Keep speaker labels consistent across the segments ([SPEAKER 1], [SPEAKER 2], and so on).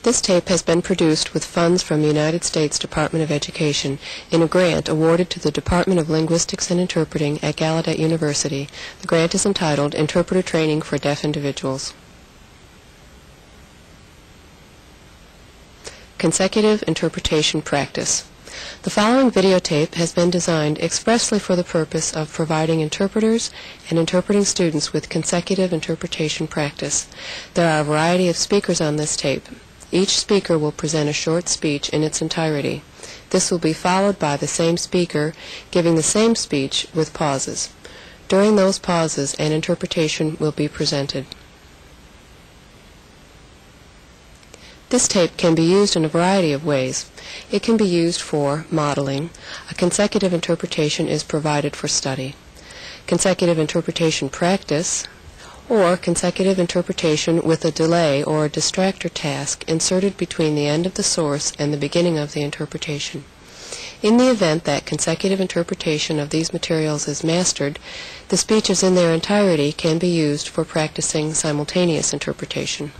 [SPEAKER 1] This tape has been produced with funds from the United States Department of Education in a grant awarded to the Department of Linguistics and Interpreting at Gallaudet University. The grant is entitled Interpreter Training for Deaf Individuals. Consecutive Interpretation Practice. The following videotape has been designed expressly for the purpose of providing interpreters and interpreting students with consecutive interpretation practice. There are a variety of speakers on this tape. Each speaker will present a short speech in its entirety. This will be followed by the same speaker giving the same speech with pauses. During those pauses, an interpretation will be presented. This tape can be used in a variety of ways. It can be used for modeling. A consecutive interpretation is provided for study. Consecutive interpretation practice, or consecutive interpretation with a delay or a distractor task inserted between the end of the source and the beginning of the interpretation. In the event that consecutive interpretation of these materials is mastered, the speeches in their entirety can be used for practicing simultaneous interpretation.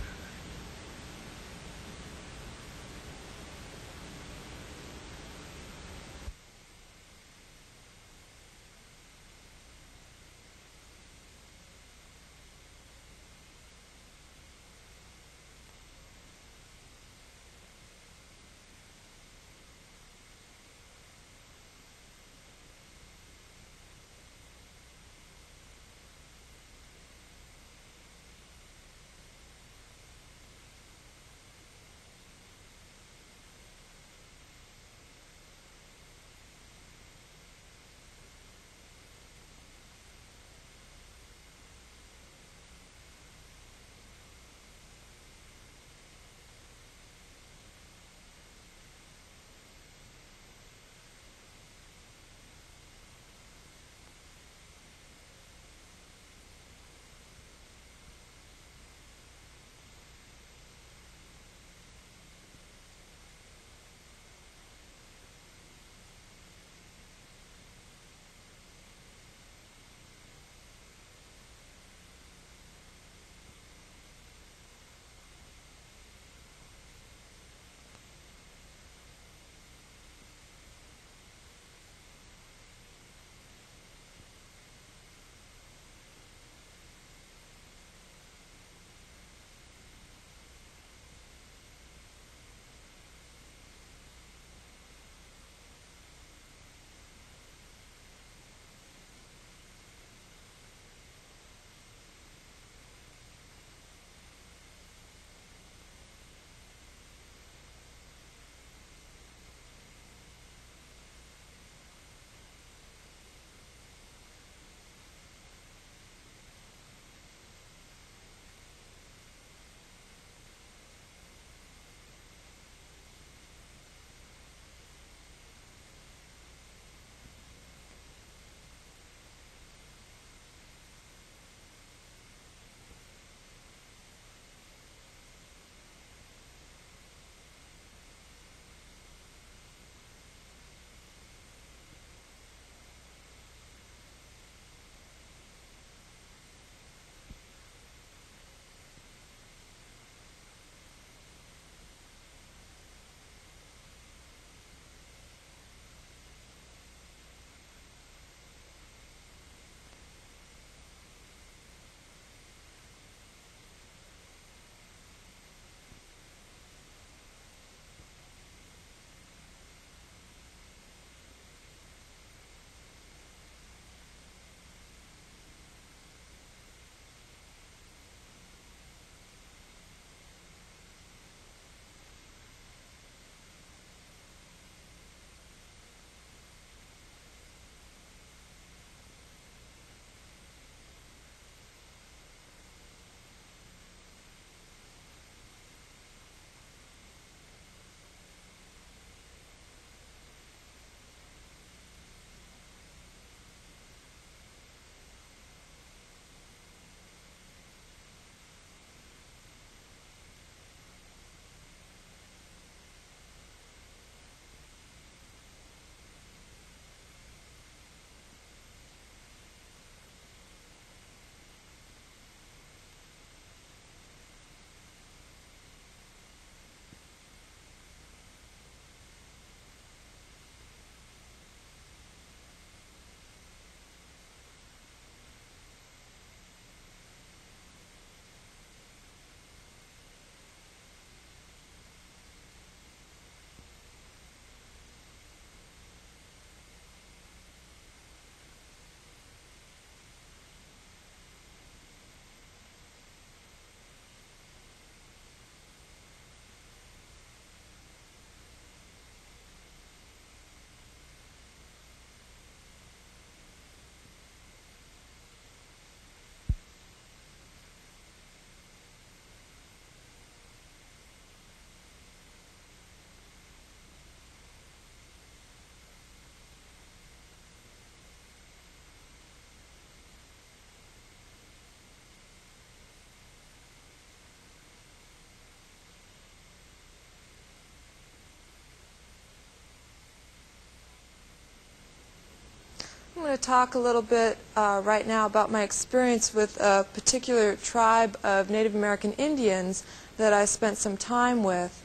[SPEAKER 2] to talk a little bit right now about my experience with a particular tribe of Native American Indians that I spent some time with.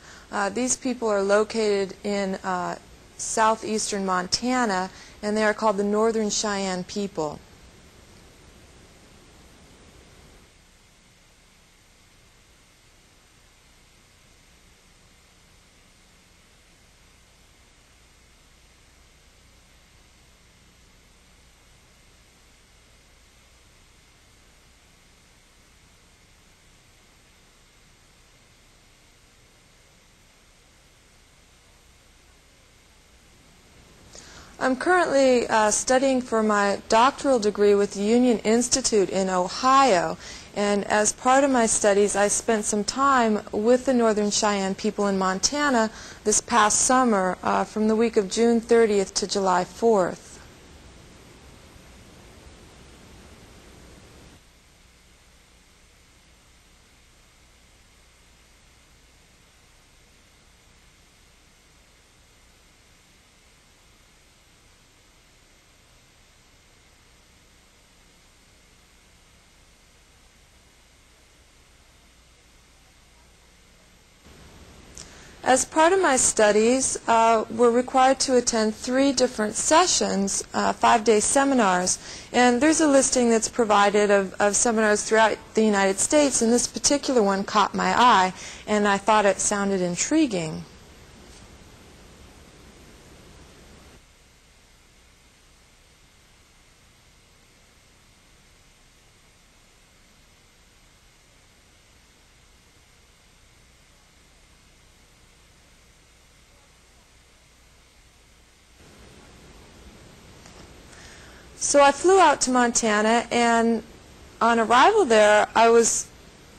[SPEAKER 2] These people are located in southeastern Montana, and they are called the Northern Cheyenne people. I'm currently studying for my doctoral degree with the Union Institute in Ohio, and as part of my studies I spent some time with the Northern Cheyenne people in Montana this past summer from the week of June 30th to July 4th. As part of my studies, we're required to attend 3 different sessions, 5-day seminars, and there's a listing that's provided of seminars throughout the United States, and this particular one caught my eye, and I thought it sounded intriguing. So I flew out to Montana, and on arrival there, I was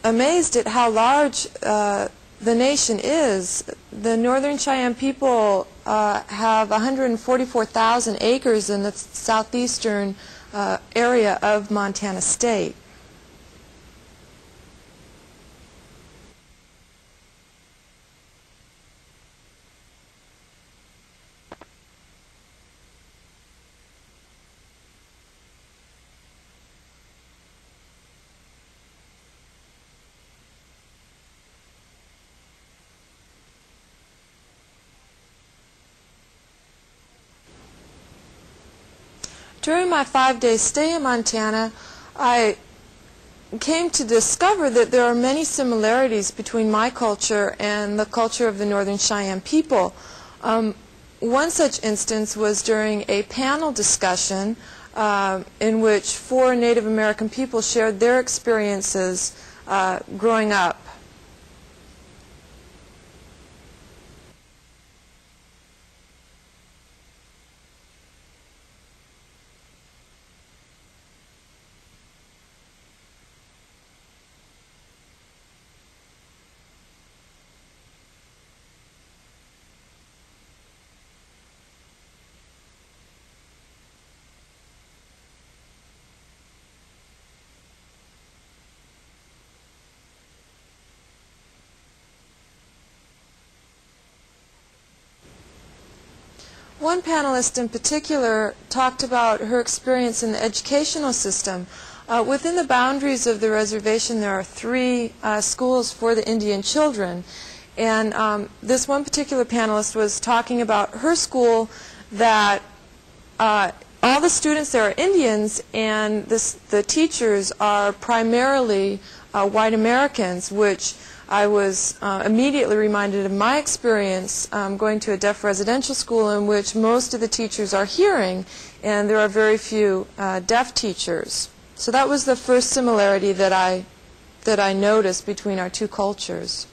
[SPEAKER 2] amazed at how large the nation is. The Northern Cheyenne people have 144,000 acres in the southeastern area of Montana State. During my 5-day stay in Montana, I came to discover that there are many similarities between my culture and the culture of the Northern Cheyenne people. One such instance was during a panel discussion in which 4 Native American people shared their experiences growing up. One panelist in particular talked about her experience in the educational system. Within the boundaries of the reservation, there are 3 schools for the Indian children. And this one particular panelist was talking about her school, that all the students there are Indians, and the teachers are primarily white Americans, which I was immediately reminded of my experience going to a deaf residential school in which most of the teachers are hearing, and there are very few deaf teachers. So that was the first similarity that I noticed between our 2 cultures.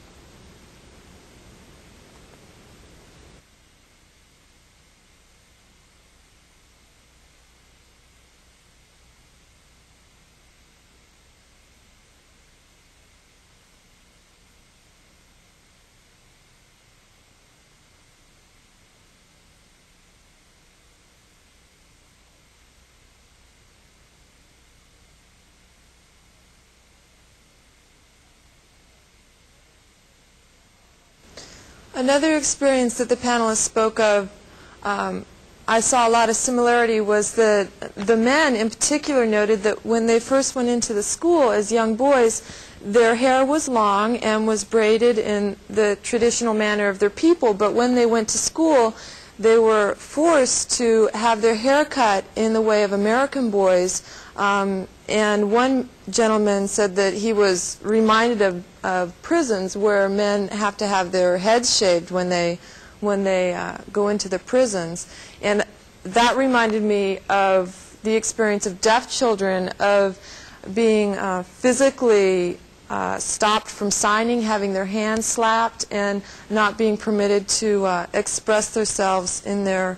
[SPEAKER 2] Another experience that the panelists spoke of I saw a lot of similarity was that the men in particular noted that when they first went into the school as young boys, their hair was long and was braided in the traditional manner of their people, but when they went to school, they were forced to have their hair cut in the way of American boys. And one gentleman said that he was reminded of prisons where men have to have their heads shaved when they go into the prisons. And that reminded me of the experience of deaf children, of being physically stopped from signing, having their hands slapped, and not being permitted to express themselves in their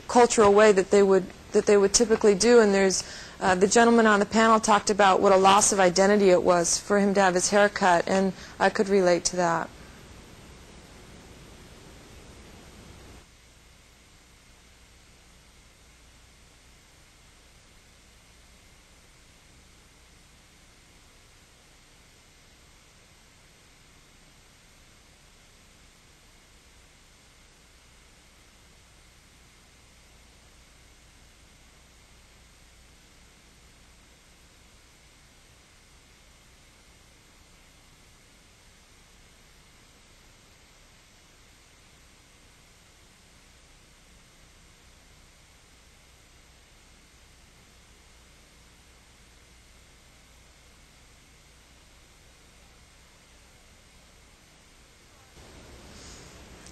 [SPEAKER 2] cultural way that they would typically do. And there's the gentleman on the panel talked about what a loss of identity it was for him to have his hair cut, and I could relate to that.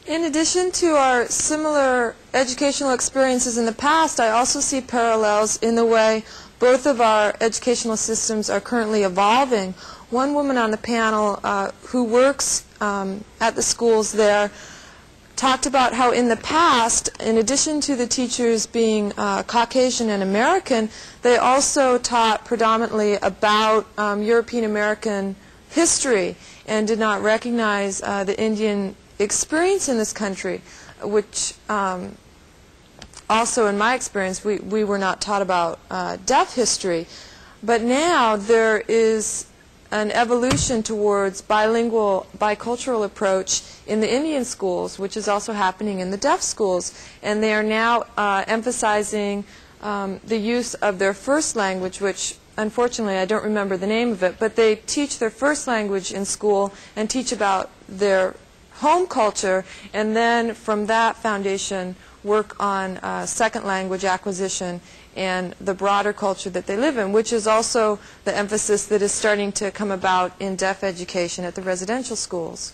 [SPEAKER 2] In addition to our similar educational experiences in the past, I also see parallels in the way both of our educational systems are currently evolving. One woman on the panel who works at the schools there talked about how in the past, in addition to the teachers being Caucasian and American, they also taught predominantly about European American history and did not recognize the Indian experience in this country, which also in my experience we were not taught about deaf history. But now there is an evolution towards bilingual, bicultural approach in the Indian schools, which is also happening in the deaf schools, and they are now emphasizing the use of their first language, which unfortunately I don't remember the name of it, but they teach their first language in school and teach about their home culture, and then from that foundation work on second language acquisition and the broader culture that they live in, which is also the emphasis that is starting to come about in deaf education at the residential schools.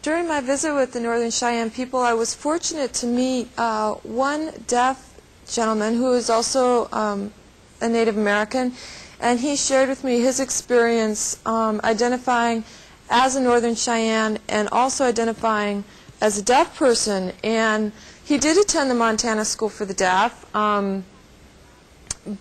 [SPEAKER 2] During my visit with the Northern Cheyenne people, I was fortunate to meet one deaf gentleman who is also a Native American, and he shared with me his experience identifying as a Northern Cheyenne and also identifying as a deaf person. And he did attend the Montana School for the Deaf,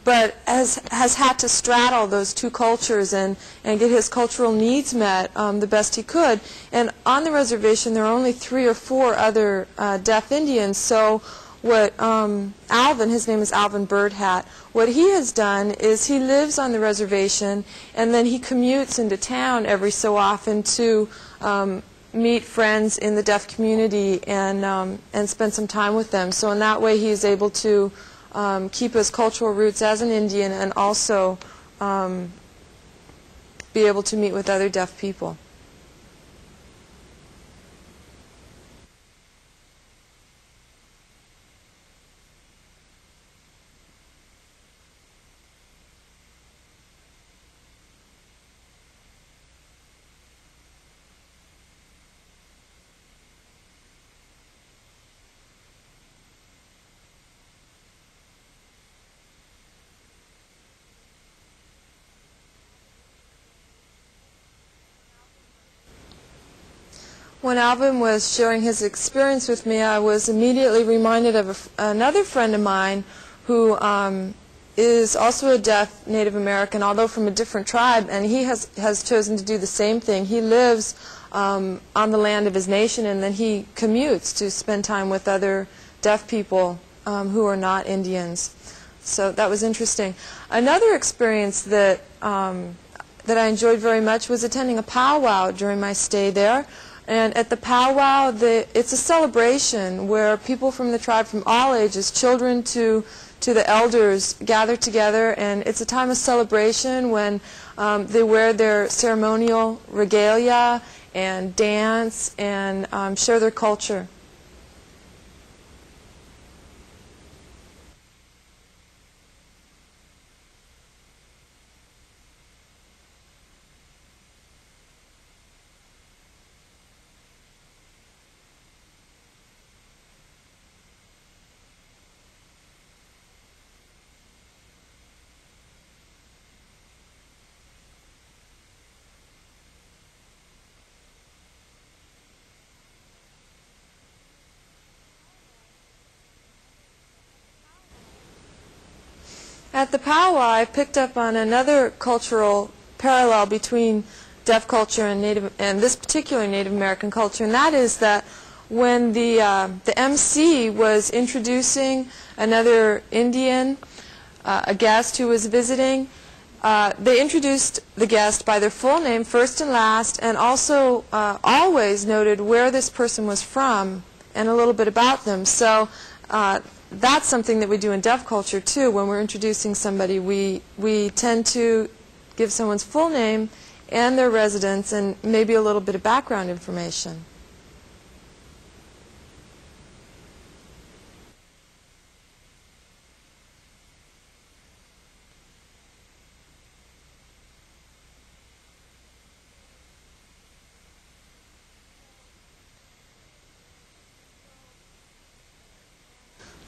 [SPEAKER 2] but has had to straddle those two cultures and get his cultural needs met the best he could. And on the reservation there are only 3 or 4 other deaf Indians, so what Alvin, his name is Alvin Birdhat, what he has done is he lives on the reservation and then he commutes into town every so often to meet friends in the deaf community and spend some time with them. So in that way he is able to keep his cultural roots as an Indian and also be able to meet with other deaf people. When Alvin was sharing his experience with me, I was immediately reminded of another friend of mine who is also a deaf Native American, although from a different tribe, and he has chosen to do the same thing. He lives on the land of his nation, and then he commutes to spend time with other deaf people who are not Indians. So that was interesting. Another experience that that I enjoyed very much was attending a powwow during my stay there. And at the powwow, it's a celebration where people from the tribe from all ages, children to the elders, gather together, and it's a time of celebration when they wear their ceremonial regalia and dance and share their culture. At the powwow, I picked up on another cultural parallel between deaf culture and this particular Native American culture, and that is that when the MC was introducing another Indian, a guest who was visiting, they introduced the guest by their full name, first and last, and also always noted where this person was from and a little bit about them. So that's something that we do in deaf culture too. When we're introducing somebody, we tend to give someone's full name and their residence and maybe a little bit of background information.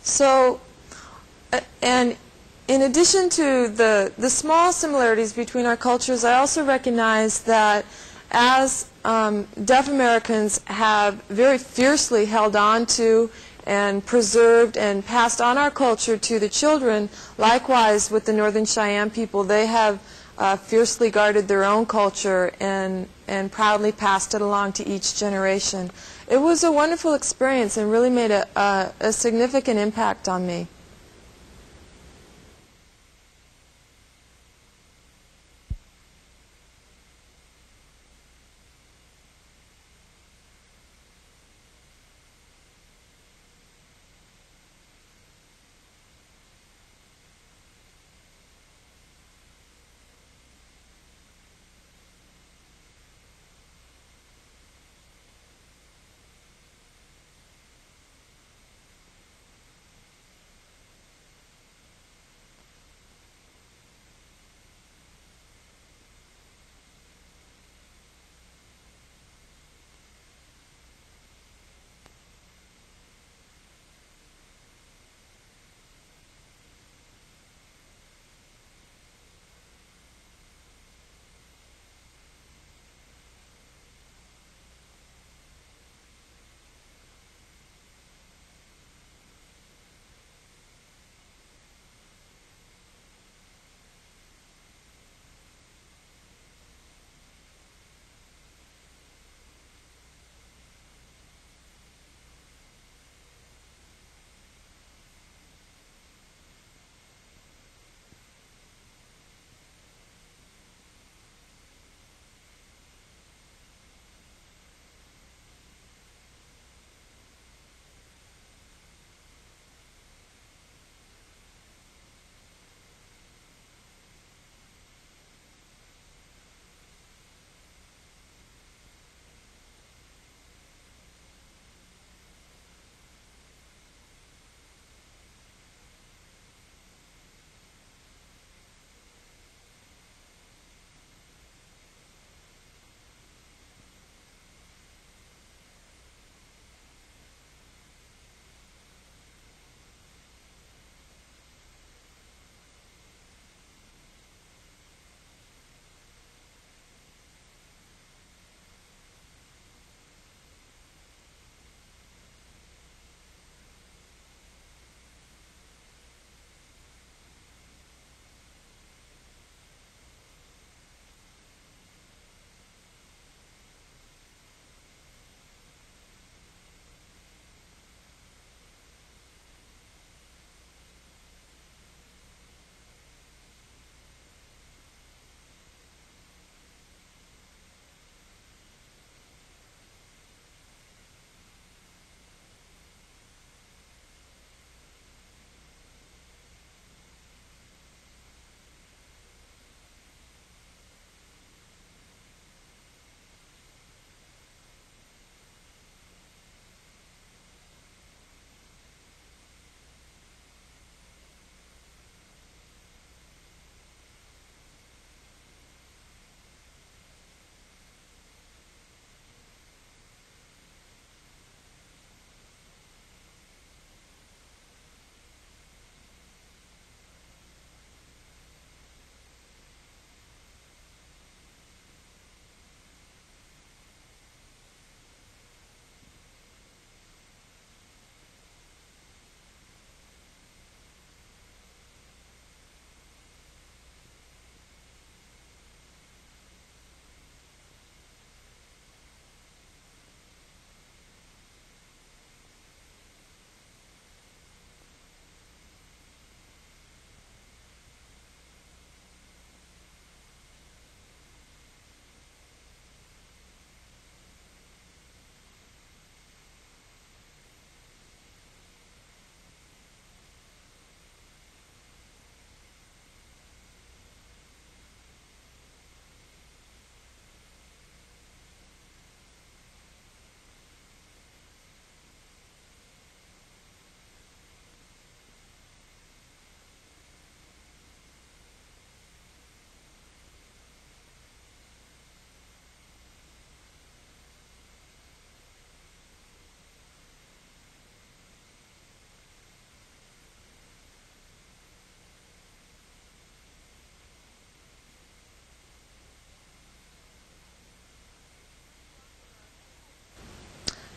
[SPEAKER 2] So, and in addition to the small similarities between our cultures, I also recognize that as deaf Americans have very fiercely held on to and preserved and passed on our culture to the children, likewise with the Northern Cheyenne people, they have fiercely guarded their own culture and proudly passed it along to each generation. It was a wonderful experience and really made a significant impact on me.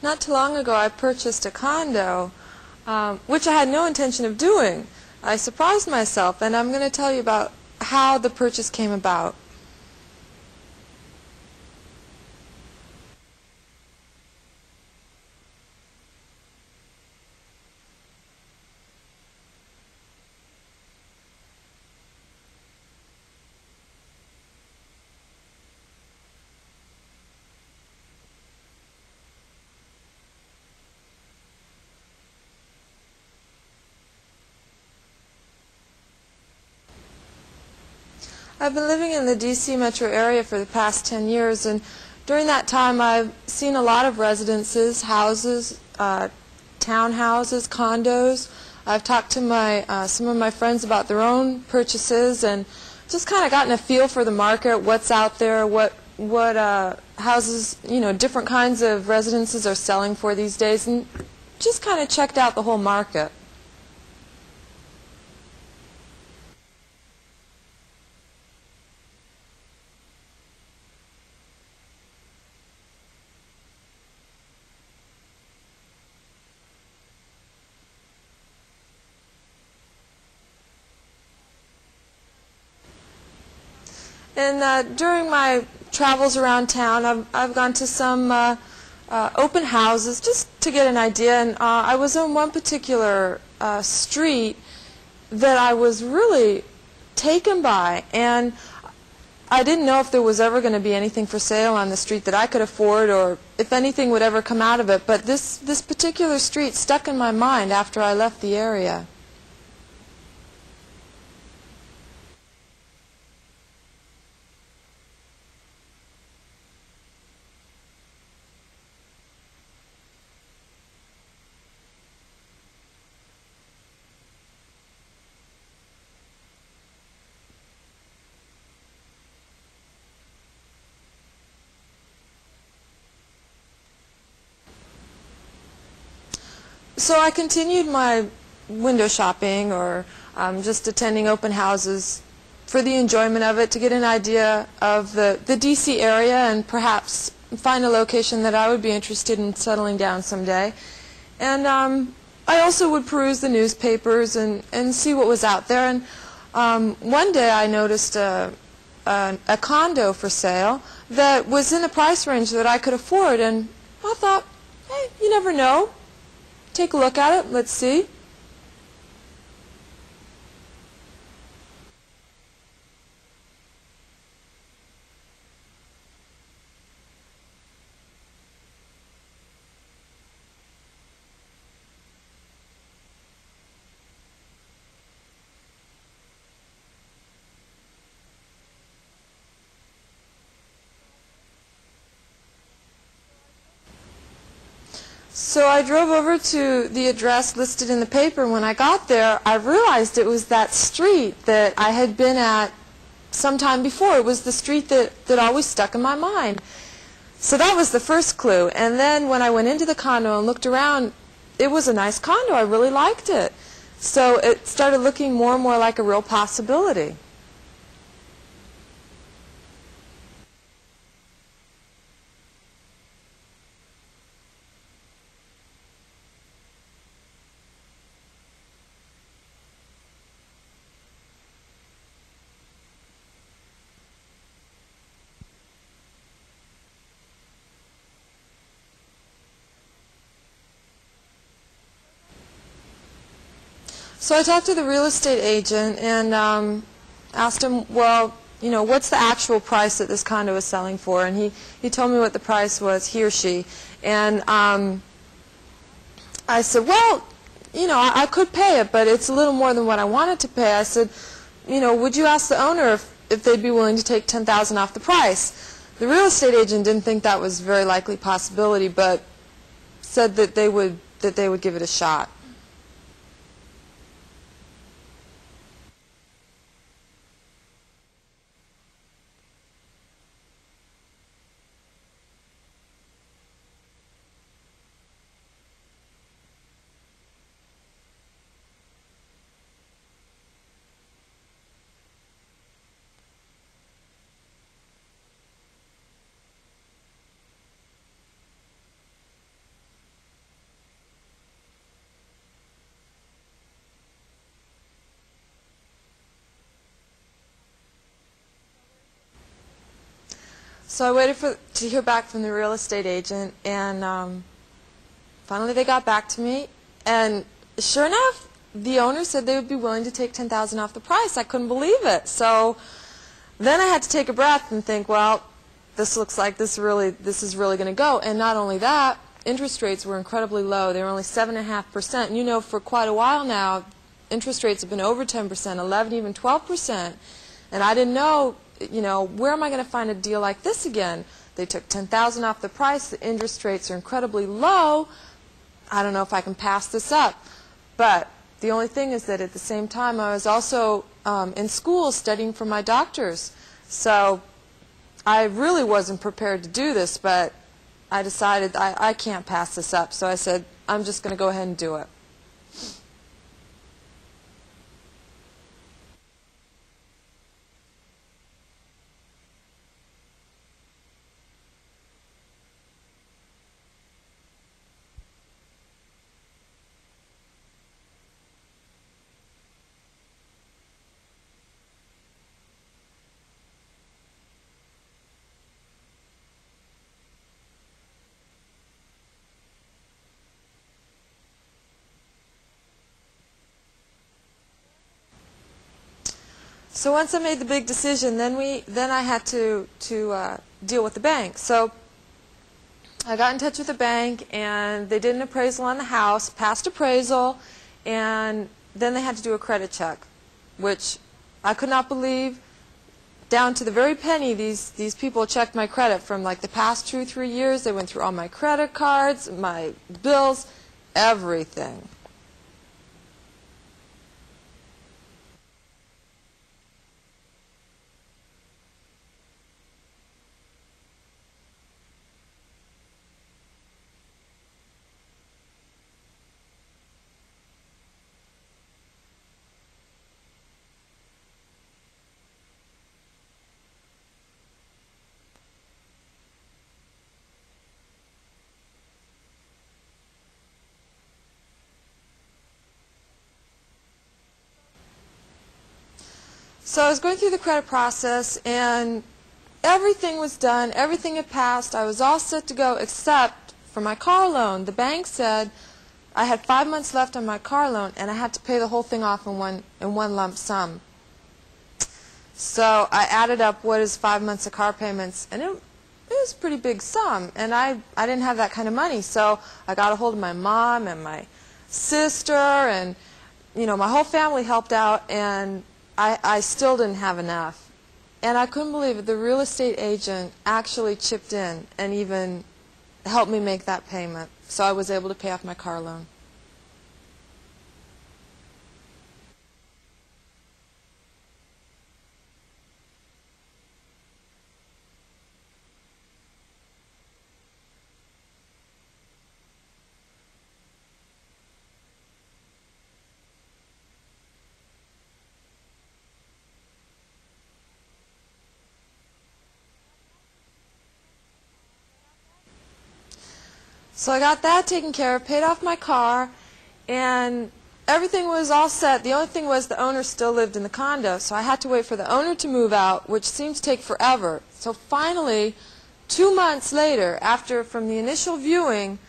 [SPEAKER 2] not too long ago I purchased a condo, which I had no intention of doing. I surprised myself, and I'm going to tell you about how the purchase came about. I've been living in the D.C. metro area for the past 10 years, and during that time I've seen a lot of residences, houses, townhouses, condos. I've talked to some of my friends about their own purchases and just kind of gotten a feel for the market, what's out there, what houses, different kinds of residences are selling for these days, and just kind of checked out the whole market. And during my travels around town, I've gone to some open houses just to get an idea. And I was on one particular street that I was really taken by. And I didn't know if there was ever going to be anything for sale on the street that I could afford, or if anything would ever come out of it. But this particular street stuck in my mind after I left the area. So I continued my window shopping, or just attending open houses for the enjoyment of it, to get an idea of the D.C. area and perhaps find a location that I would be interested in settling down someday. And I also would peruse the newspapers and see what was out there. And one day I noticed a condo for sale that was in a price range that I could afford, and I thought, hey, you never know. Take a look at it. Let's see. So I drove over to the address listed in the paper, and when I got there, I realized it was that street that I had been at some time before. It was the street that always stuck in my mind. So that was the first clue. And then when I went into the condo and looked around, it was a nice condo. I really liked it. So it started looking more and more like a real possibility. So I talked to the real estate agent and asked him, well, what's the actual price that this condo is selling for? And he told me what the price was, he or she. And I said, well, I could pay it, but it's a little more than what I wanted to pay. I said, would you ask the owner if they'd be willing to take $10,000 off the price? The real estate agent didn't think that was a very likely possibility, but said that they would give it a shot. So I waited to hear back from the real estate agent, and finally they got back to me, and sure enough, the owner said they would be willing to take $10,000 off the price. I couldn't believe it. So then I had to take a breath and think, well, this looks like this is really going to go. And not only that, interest rates were incredibly low. They were only 7.5%. And you know, for quite a while now, interest rates have been over 10%, 11, even 12%. And I didn't know, you know, where am I going to find a deal like this again? They took $10,000 off the price. The interest rates are incredibly low. I don't know if I can pass this up. But the only thing is that at the same time, I was also in school studying for my doctor's. So I really wasn't prepared to do this, but I decided I can't pass this up. So I said, I'm just going to go ahead and do it. So once I made the big decision, then I had to deal with the bank. So I got in touch with the bank, and they did an appraisal on the house, passed appraisal, and then they had to do a credit check, which I could not believe. Down to the very penny, these people checked my credit from like the past 2-3 years. They went through all my credit cards, my bills, everything. So I was going through the credit process, and everything was done. Everything had passed. I was all set to go except for my car loan. The bank said I had 5 months left on my car loan, and I had to pay the whole thing off in one lump sum. So I added up what is 5 months of car payments, and it was a pretty big sum. And I didn't have that kind of money, so I got a hold of my mom and my sister, and you know, my whole family helped out, and I still didn't have enough. And I couldn't believe it. The real estate agent actually chipped in and even helped me make that payment. So I was able to pay off my car loan. So I got that taken care of, paid off my car, and everything was all set. The only thing was the owner still lived in the condo, so I had to wait for the owner to move out, which seemed to take forever. So finally, 2 months later, from the initial viewing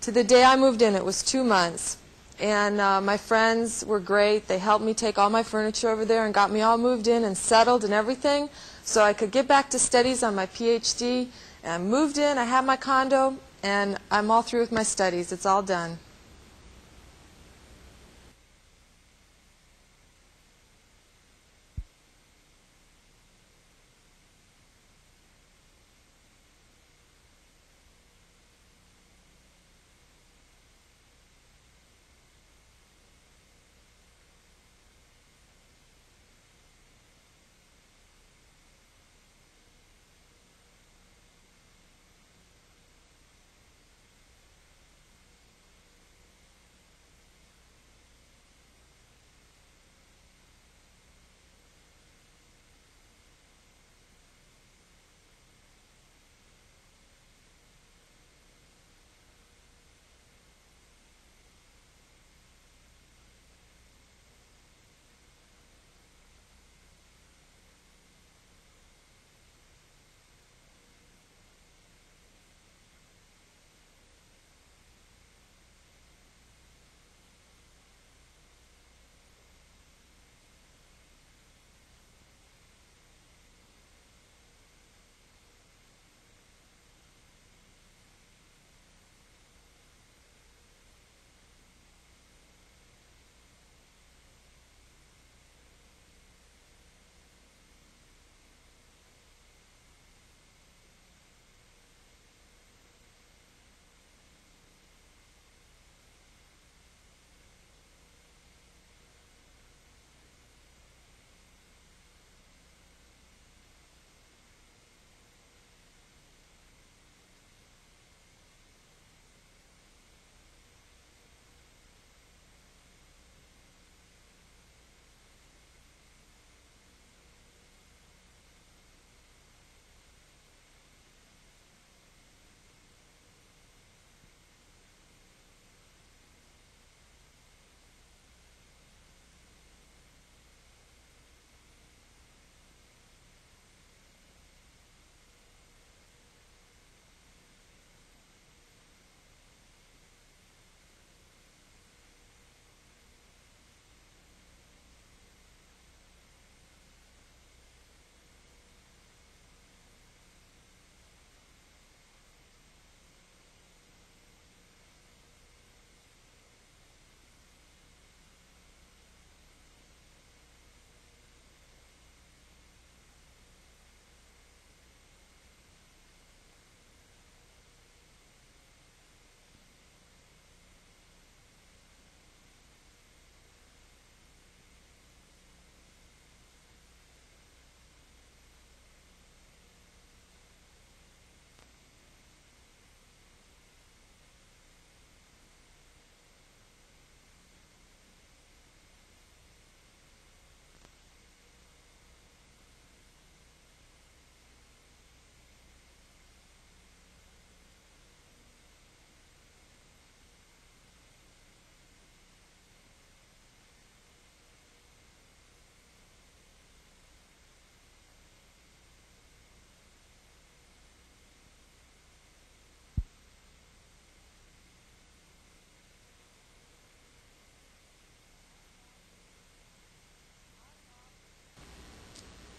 [SPEAKER 2] to the day I moved in, it was 2 months. And my friends were great. They helped me take all my furniture over there and got me all moved in and settled and everything, so I could get back to studies on my PhD. And I moved in, I have my condo, and I'm all through with my studies. It's all done.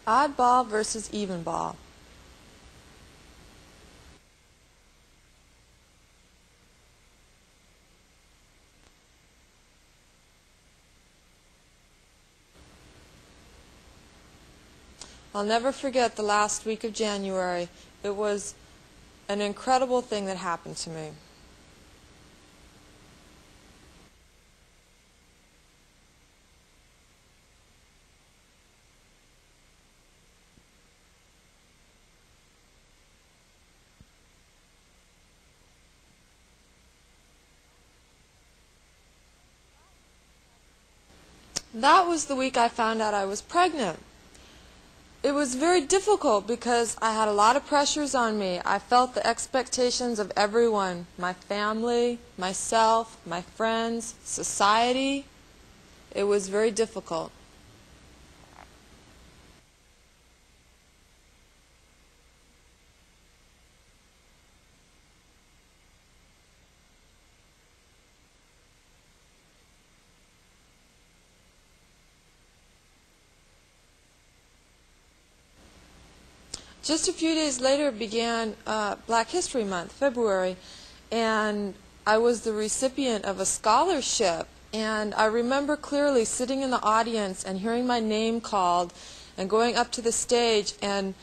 [SPEAKER 2] Odd ball versus even ball. I'll never forget the last week of January. It was an incredible thing that happened to me. That was the week I found out I was pregnant. It was very difficult because I had a lot of pressures on me. I felt the expectations of everyone, my family, myself, my friends, society. It was very difficult. Just a few days later began Black History Month, February, and I was the recipient of a scholarship. And I remember clearly sitting in the audience and hearing my name called and going up to the stage and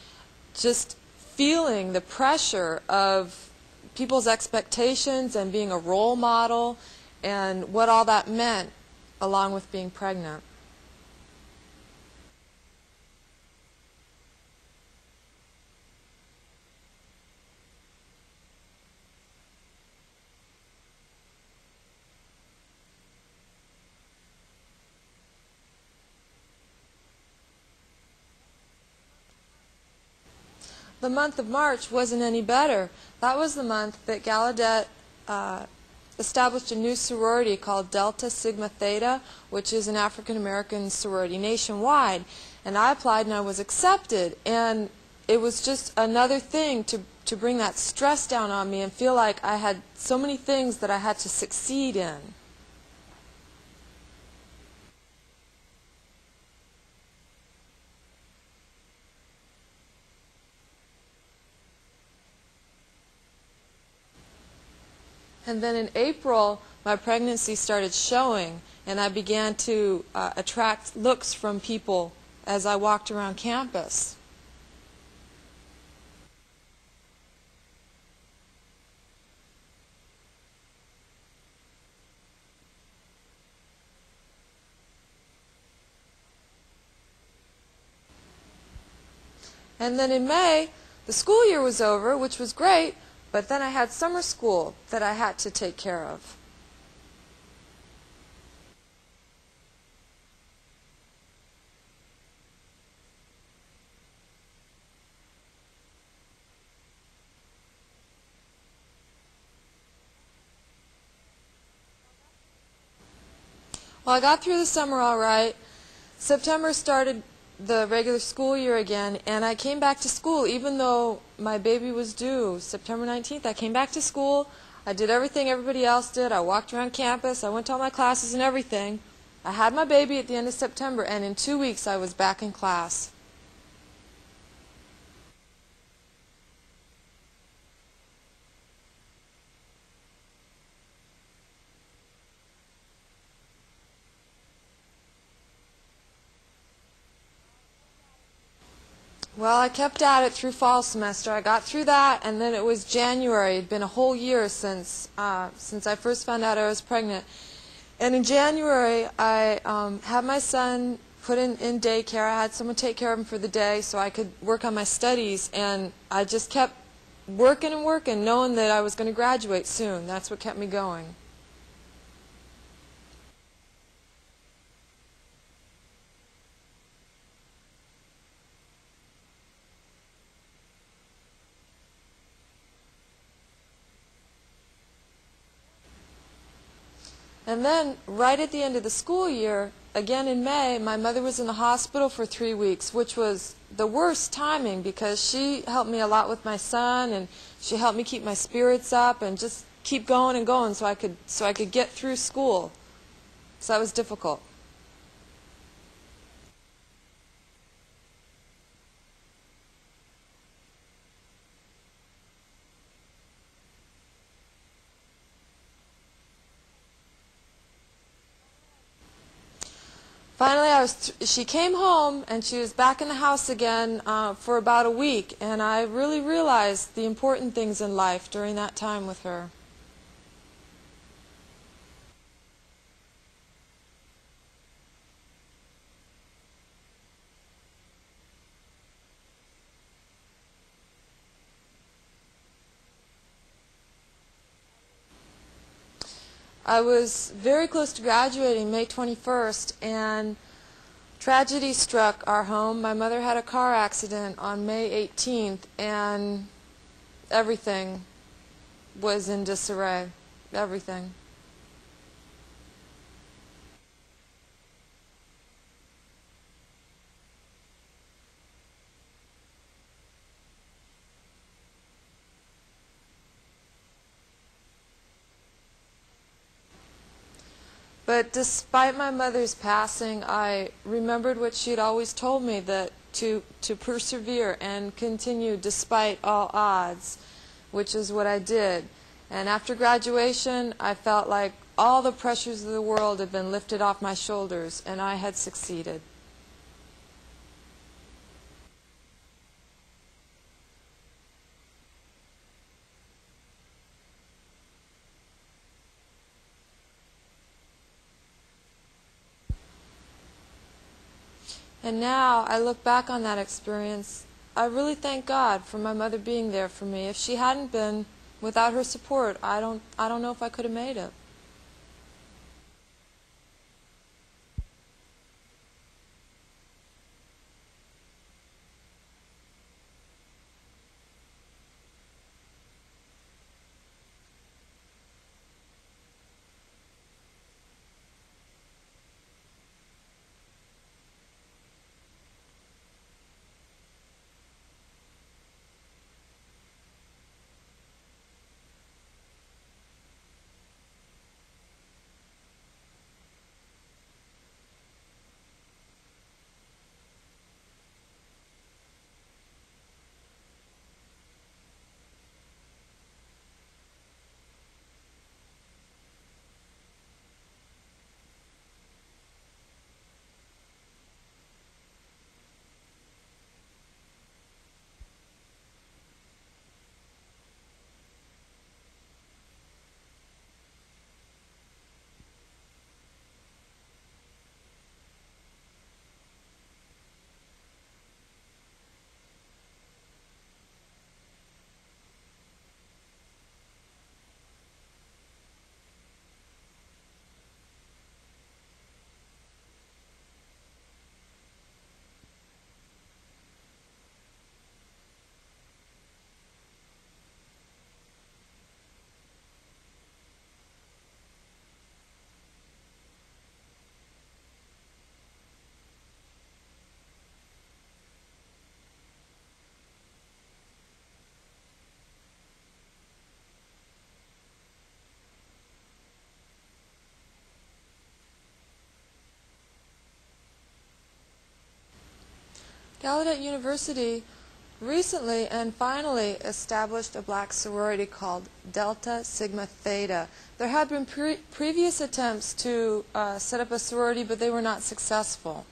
[SPEAKER 2] just feeling the pressure of people's expectations and being a role model and what all that meant along with being pregnant. The month of March wasn't any better. That was the month that Gallaudet established a new sorority called Delta Sigma Theta, which is an African American sorority nationwide. And I applied and I was accepted. And it was just another thing to bring that stress down on me and feel like I had so many things that I had to succeed in. And then in April, my pregnancy started showing, and I began to attract looks from people as I walked around campus. And then in May, the school year was over, which was great, but then I had summer school that I had to take care of. Well, I got through the summer all right. September started the regular school year again, and I came back to school even though my baby was due September 19th. I came back to school. I did everything everybody else did. I walked around campus. I went to all my classes and everything. I had my baby at the end of September, and in 2 weeks I was back in class. Well, I kept at it through fall semester. I got through that, and then it was January. It had been a whole year since I first found out I was pregnant. And in January, I had my son put in daycare. I had someone take care of him for the day so I could work on my studies, and I just kept working and working, knowing that I was going to graduate soon. That's what kept me going. And then, right at the end of the school year, again in May, my mother was in the hospital for 3 weeks, which was the worst timing because she helped me a lot with my son, and she helped me keep my spirits up and just keep going and going so I could get through school. So that was difficult. Finally, she came home, and she was back in the house again for about a week, and I really realized the important things in life during that time with her. I was very close to graduating May 21st, and tragedy struck our home. My mother had a car accident on May 18th, and everything was in disarray. Everything. But despite my mother's passing, I remembered what she had always told me, that to persevere and continue despite all odds, which is what I did. And after graduation, I felt like all the pressures of the world had been lifted off my shoulders, and I had succeeded. And now I look back on that experience, I really thank God for my mother being there for me. If she hadn't been, without her support, I don't know if I could have made it. Gallaudet University recently and finally established a black sorority called Delta Sigma Theta. There had been previous attempts to set up a sorority, but they were not successful.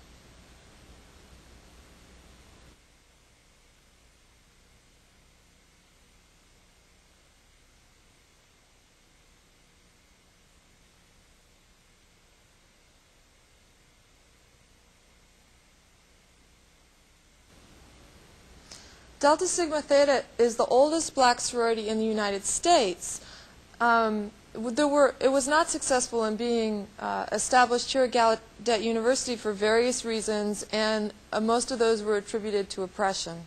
[SPEAKER 2] Delta Sigma Theta is the oldest black sorority in the United States. It was not successful in being established here at Gallaudet University for various reasons, and most of those were attributed to oppression.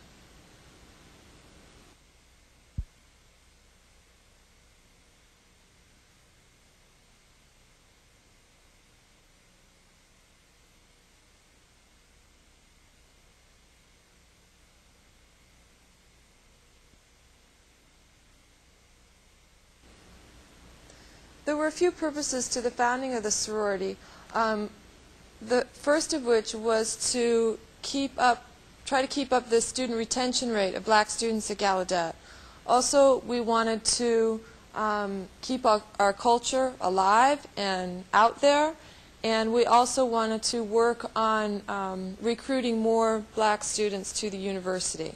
[SPEAKER 2] There were a few purposes to the founding of the sorority. The first of which was to try to keep up the student retention rate of black students at Gallaudet. Also, we wanted to keep our culture alive and out there, And we also wanted to work on recruiting more black students to the university.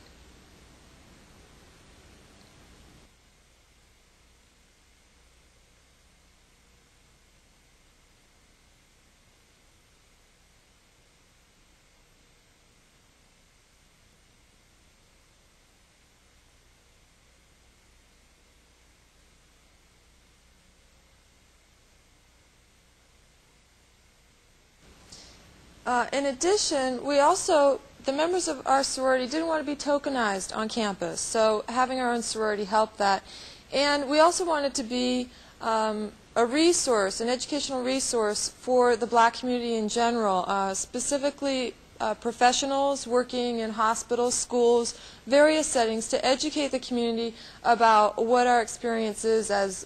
[SPEAKER 2] In addition, the members of our sorority didn't want to be tokenized on campus, so having our own sorority helped that. And we also wanted to be a resource, an educational resource for the black community in general, specifically professionals working in hospitals, schools, various settings, to educate the community about what our experience is as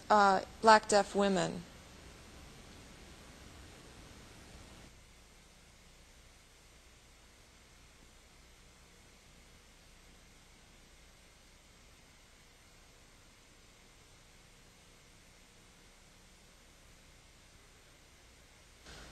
[SPEAKER 2] black deaf women.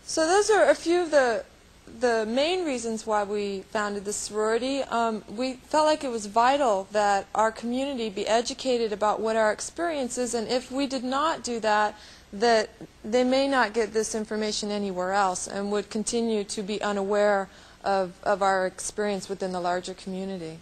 [SPEAKER 2] So those are a few of the main reasons why we founded the sorority. We felt like it was vital that our community be educated about what our experience is, and if we did not do that, that they may not get this information anywhere else and would continue to be unaware of our experience within the larger community.